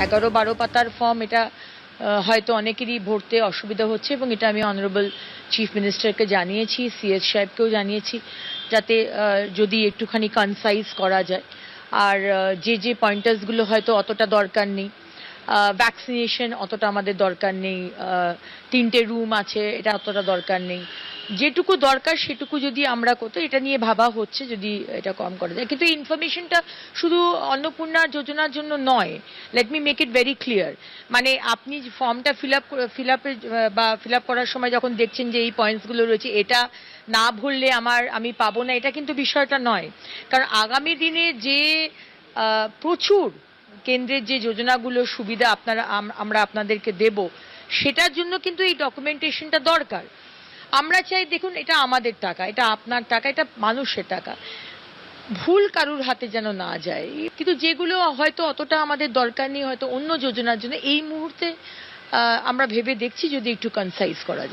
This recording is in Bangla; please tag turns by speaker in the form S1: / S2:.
S1: 11-12 পাতার ফর্ম, এটা হয়তো অনেকেরই ভরতে অসুবিধা হচ্ছে, এবং এটা আমি অনারেবল চিফ মিনিস্টারকে জানিয়েছি, সিএস সাহেবকেও জানিয়েছি, যাতে যদি একটুখানি কনসাইজ করা যায়। আর যে পয়েন্টার্সগুলো হয়তো অতটা দরকার নেই, ভ্যাকসিনেশন অতটা আমাদের দরকার নেই, 3টে রুম আছে এটা অতটা দরকার নেই, যেটুকু দরকার সেটুকু যদি আমরা করতে, এটা নিয়ে ভাবা হচ্ছে যদি এটা কম করা যায়। কিন্তু এই ইনফরমেশনটা শুধু অন্নপূর্ণা যোজনার জন্য নয়, let me make it very clear. মানে আপনি ফর্মটা ফিল আপ করার সময় যখন দেখছেন যে এই পয়েন্টসগুলো রয়েছে, এটা না ভরলে আমি পাবো না, এটা কিন্তু বিষয়টা নয়। কারণ আগামী দিনে যে প্রচুর কেন্দ্রের যে যোজনাগুলো সুবিধা আমরা আপনাদেরকে দেব, সেটার জন্য কিন্তু এই ডকুমেন্টেশনটা দরকার। আমরা চাই, দেখুন, এটা আমাদের টাকা, এটা আপনার টাকা, এটা মানুষের টাকা, ভুল কারুর হাতে যেন না যায়। কিন্তু যেগুলো হয়তো অতটা আমাদের দরকার নেই, হয়তো অন্য যোজনার জন্য এই মুহূর্তে আমরা ভেবে দেখছি যদি একটু কনসাইজ করা যায়।